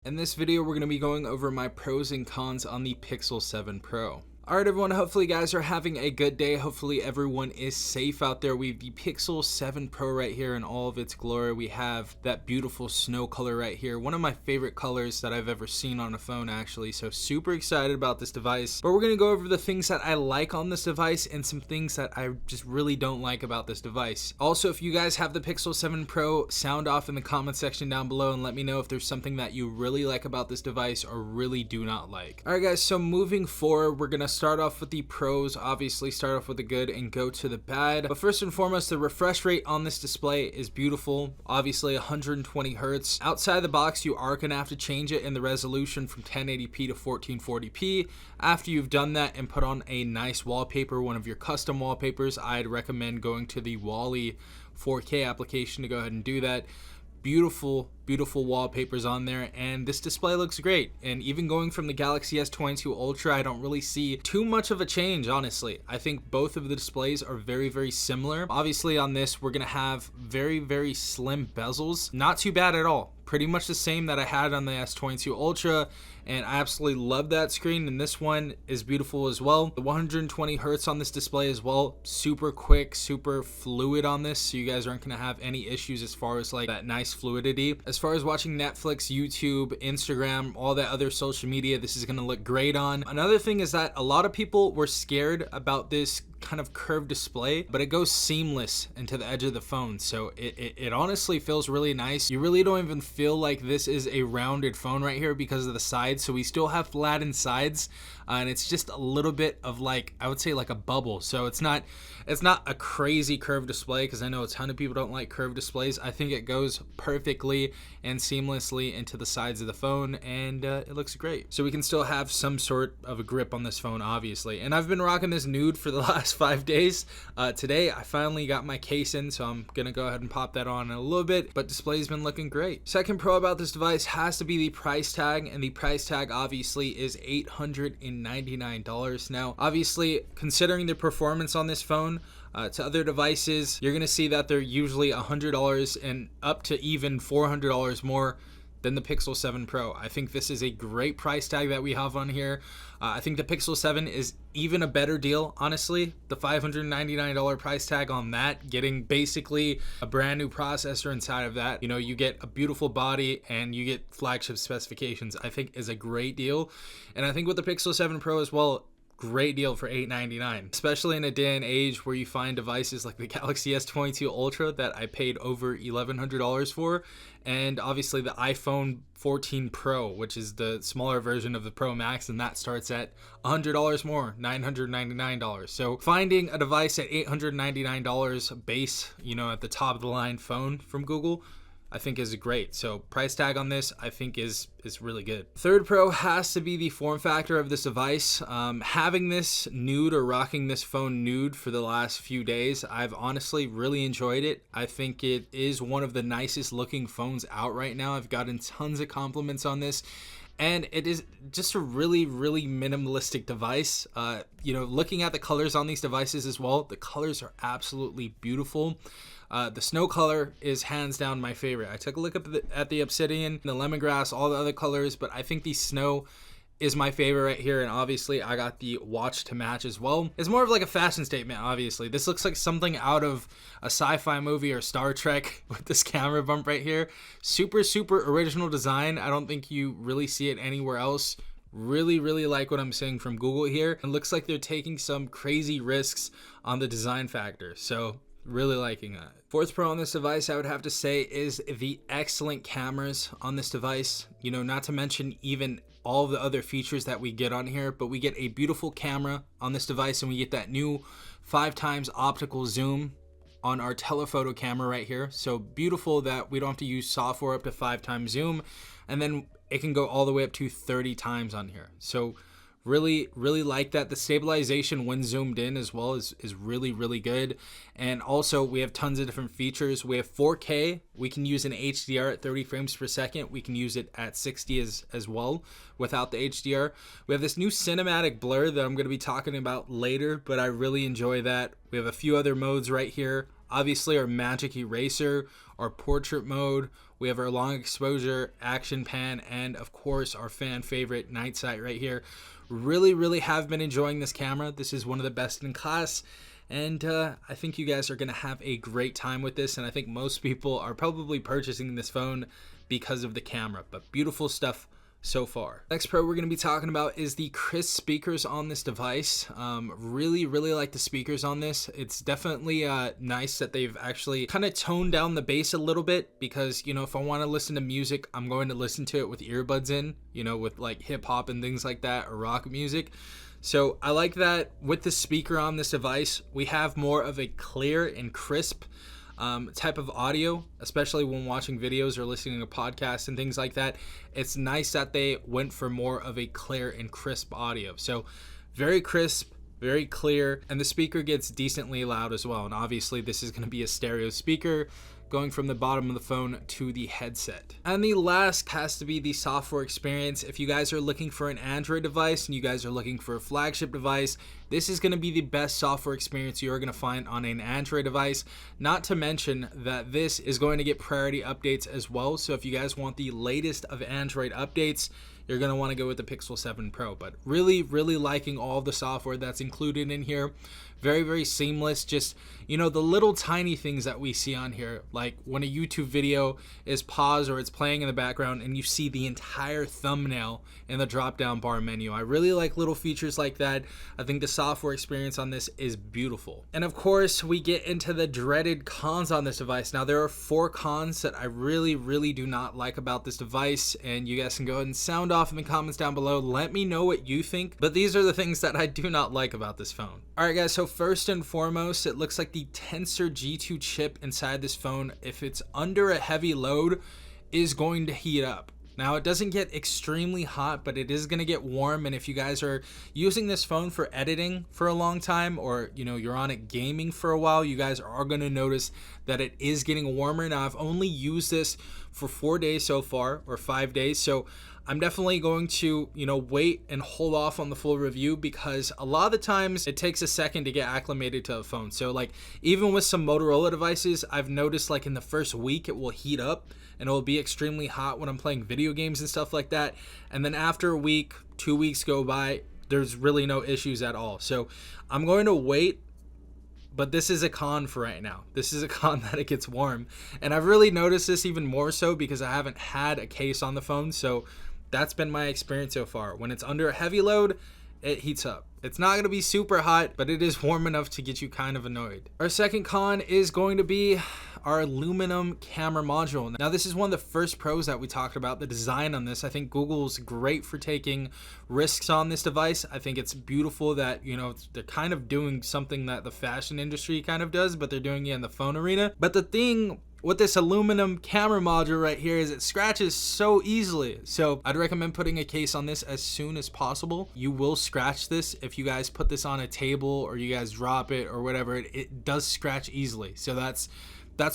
In this video, we're going to be going over my pros and cons on the Pixel 7 Pro. Alright everyone, hopefully you guys are having a good day. Hopefully everyone is safe out there. We have the Pixel 7 Pro right here in all of its glory. We have that beautiful snow color right here. One of my favorite colors that I've ever seen on a phone actually. So super excited about this device. But we're going to go over the things that I like on this device and some things that I just really don't like about this device. Also, if you guys have the Pixel 7 Pro, sound off in the comment section down below and let me know if there's something that you really like about this device or really do not like. Alright guys, so moving forward, we're going to start off with the pros. Obviously start off with the good and go to the bad, but first and foremost, the refresh rate on this display is beautiful. Obviously 120 hertz. Outside the box, you are going to have to change it in the resolution from 1080p to 1440p. After you've done that and put on a nice wallpaper, one of your custom wallpapers, I'd recommend going to the Wally 4K application to go ahead and do that. Beautiful wallpapers on there, and this display looks great. And even going from the Galaxy S22 Ultra, I don't really see too much of a change, honestly. I think both of the displays are very similar. Obviously on this, we're gonna have very slim bezels. Not too bad at all. Pretty much the same that I had on the S22 Ultra, and I absolutely love that screen, and this one is beautiful as well. The 120 hertz on this display as well, super quick, super fluid on this, so you guys aren't gonna have any issues as far as like that nice fluidity. As far as watching Netflix, YouTube, Instagram, all that other social media, this is gonna look great on. Another thing is that a lot of people were scared about this kind of curved display, but it goes seamless into the edge of the phone, so it honestly feels really nice. You really don't even feel like this is a rounded phone right here because of the sides. So we still have flattened sides, and it's just a little bit of like, I would say like a bubble. So it's not a crazy curved display, because I know a ton of people don't like curved displays. I think it goes perfectly and seamlessly into the sides of the phone, and it looks great. So we can still have some sort of a grip on this phone, obviously. And I've been rocking this nude for the last 5 days. Today I finally got my case in, so I'm gonna go ahead and pop that on in a little bit, but display's been looking great. Second pro about this device has to be the price tag, and the price tag obviously is $899. Now obviously, considering the performance on this phone to other devices, you're gonna see that they're usually $100 and up to even $400 more than the Pixel 7 Pro. I think this is a great price tag that we have on here. I think the Pixel 7 is even a better deal, honestly. The $599 price tag on that, getting basically a brand new processor inside of that, you know, you get a beautiful body and you get flagship specifications, I think is a great deal. And I think with the Pixel 7 Pro as well, great deal for $899, especially in a day and age where you find devices like the Galaxy S22 Ultra that I paid over $1,100 for, and obviously the iPhone 14 Pro, which is the smaller version of the Pro Max, and that starts at $100 more, $999. So finding a device at $899 base, you know, at the top of the line phone from Google, I think is great. So price tag on this, I think is really good. Third pro has to be the form factor of this device. Having this nude, or rocking this phone nude for the last few days, I've honestly really enjoyed it. I think it is one of the nicest looking phones out right now. I've gotten tons of compliments on this, and it is just a really minimalistic device. You know, looking at the colors on these devices as well, the colors are absolutely beautiful. The snow color is hands down my favorite. I took a look at the obsidian, the lemongrass, all the other colors, but I think the snow is my favorite right here. And obviously I got the watch to match as well. It's more of like a fashion statement, obviously. This looks like something out of a sci-fi movie or Star Trek with this camera bump right here. Super original design. I don't think you really see it anywhere else. Really like what I'm seeing from Google here. It looks like they're taking some crazy risks on the design factor. So really liking that. Fourth pro on this device, I would have to say, is the excellent cameras on this device. You know, not to mention even all the other features that we get on here, but we get a beautiful camera on this device, and we get that new 5x optical zoom on our telephoto camera right here. So beautiful that we don't have to use software up to 5x zoom, and then it can go all the way up to 30 times on here. So really like that. The stabilization when zoomed in as well is really good. And also we have tons of different features. We have 4K. We can use an HDR at 30 frames per second. We can use it at 60 as well without the HDR. We have this new cinematic blur that I'm going to be talking about later, but I really enjoy that. We have a few other modes right here obviously our magic eraser, our portrait mode, we have our long exposure, action pan, and of course our fan favorite night sight right here. Really have been enjoying this camera. This is one of the best in class, and I think you guys are going to have a great time with this, and I think most people are probably purchasing this phone because of the camera, but beautiful stuff so far. Next pro we're going to be talking about is the crisp speakers on this device. Really like the speakers on this. It's definitely nice that they've actually kind of toned down the bass a little bit, because you know, if I want to listen to music, I'm going to listen to it with earbuds in, you know, with like hip hop and things like that, or rock music. So I like that with the speaker on this device, we have more of a clear and crisp type of audio, especially when watching videos or listening to podcasts and things like that. It's nice that they went for more of a clear and crisp audio. So very crisp, very clear, and the speaker gets decently loud as well. And obviously this is going to be a stereo speaker going from the bottom of the phone to the headset. And the last has to be the software experience. If you guys are looking for an Android device and you guys are looking for a flagship device, this is going to be the best software experience you're going to find on an Android device. Not to mention that this is going to get priority updates as well. So if you guys want the latest of Android updates, you're going to want to go with the Pixel 7 Pro. But really liking all of the software that's included in here. Very seamless. Just, you know, the little tiny things that we see on here, like when a YouTube video is paused or it's playing in the background and you see the entire thumbnail in the drop down bar menu. I really like little features like that. I think the software experience on this is beautiful. And of course, we get into the dreaded cons on this device. Now there are 4 cons that I really do not like about this device, and you guys can go ahead and sound off in the comments down below. Let me know what you think, but these are the things that I do not like about this phone. Alright guys, so first and foremost, it looks like the Tensor G2 chip inside this phone, if it's under a heavy load, is going to heat up. Now it doesn't get extremely hot, but it is going to get warm, and if you guys are using this phone for editing for a long time, or you know, you're on it gaming for a while, you guys are going to notice that it is getting warmer. Now I've only used this for 4 days so far, or 5 days, so I'm definitely going to, you know, wait and hold off on the full review, because a lot of the times it takes a second to get acclimated to a phone. So like even with some Motorola devices, I've noticed like in the first week it will heat up and it will be extremely hot when I'm playing video games and stuff like that. And then after a week, 2 weeks go by, there's really no issues at all. So I'm going to wait. But this is a con for right now. This is a con that it gets warm. And I've really noticed this even more so because I haven't had a case on the phone. So that's been my experience so far. When it's under a heavy load, it heats up. It's not going to be super hot, but it is warm enough to get you kind of annoyed. Our second con is going to be our aluminum camera module. Now this is one of the first pros that we talked about, the design on this. I think Google's great for taking risks on this device. I think it's beautiful that, you know, they're kind of doing something that the fashion industry kind of does, but they're doing it in the phone arena. But the thing with this aluminum camera module right here is it scratches so easily. So I'd recommend putting a case on this as soon as possible. You will scratch this if you guys put this on a table or you guys drop it or whatever. It does scratch easily. So that's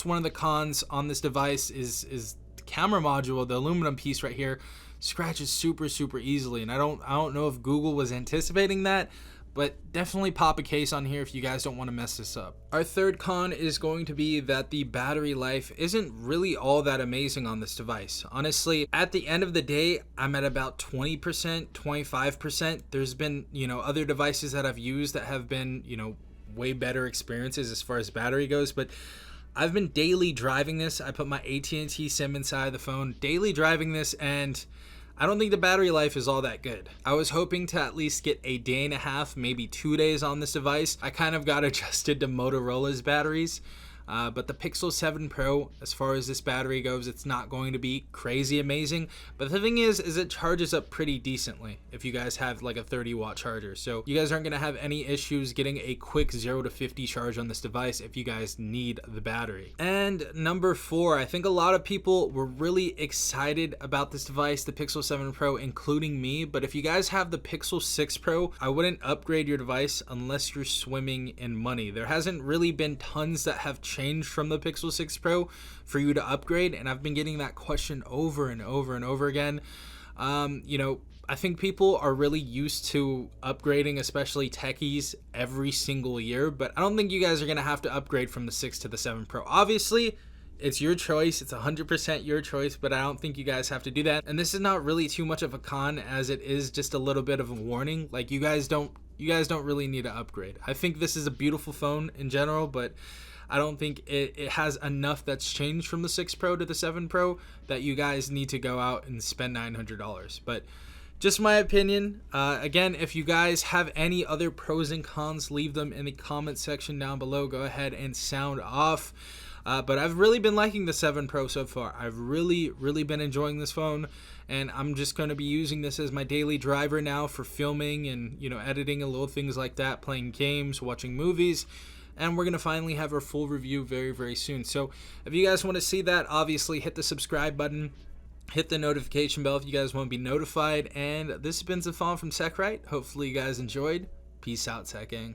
one of the cons on this device is the camera module, the aluminum piece right here scratches super easily. And I don't know if Google was anticipating that, but definitely pop a case on here if you guys don't want to mess this up. Our third con is going to be that the battery life isn't really all that amazing on this device. Honestly, at the end of the day, I'm at about 20%, 25%. There's been, you know, other devices that I've used that have been, you know, way better experiences as far as battery goes, but I've been daily driving this. I put my AT&T SIM inside the phone, daily driving this, and I don't think the battery life is all that good. I was hoping to at least get a day and a half, maybe 2 days on this device. I kind of got adjusted to Motorola's batteries. But the Pixel 7 Pro, as far as this battery goes, it's not going to be crazy amazing. But the thing is it charges up pretty decently if you guys have like a 30-watt charger. So you guys aren't going to have any issues getting a quick 0 to 50 charge on this device if you guys need the battery. And number 4, I think a lot of people were really excited about this device, the Pixel 7 Pro, including me. But if you guys have the Pixel 6 Pro, I wouldn't upgrade your device unless you're swimming in money. There hasn't really been tons that have changed from the Pixel 6 Pro for you to upgrade, and I've been getting that question over and over again. You know, I think people are really used to upgrading, especially techies, every single year, but I don't think you guys are going to have to upgrade from the 6 to the 7 Pro. Obviously, it's your choice. It's 100% your choice, but I don't think you guys have to do that. And this is not really too much of a con, as it is just a little bit of a warning. Like, you guys don't really need to upgrade. I think this is a beautiful phone in general, but I don't think it has enough that's changed from the 6 Pro to the 7 Pro that you guys need to go out and spend $900. But just my opinion. Again, if you guys have any other pros and cons, leave them in the comment section down below. Go ahead and sound off. But I've really been liking the 7 Pro so far. I've really been enjoying this phone, and I'm just going to be using this as my daily driver now for filming and, you know, editing and little things like that, playing games, watching movies. And we're going to finally have our full review very soon. So if you guys want to see that, obviously hit the subscribe button. Hit the notification bell if you guys want to be notified. And this has been Zafon from TechRight. Hopefully you guys enjoyed. Peace out, Tech Gang.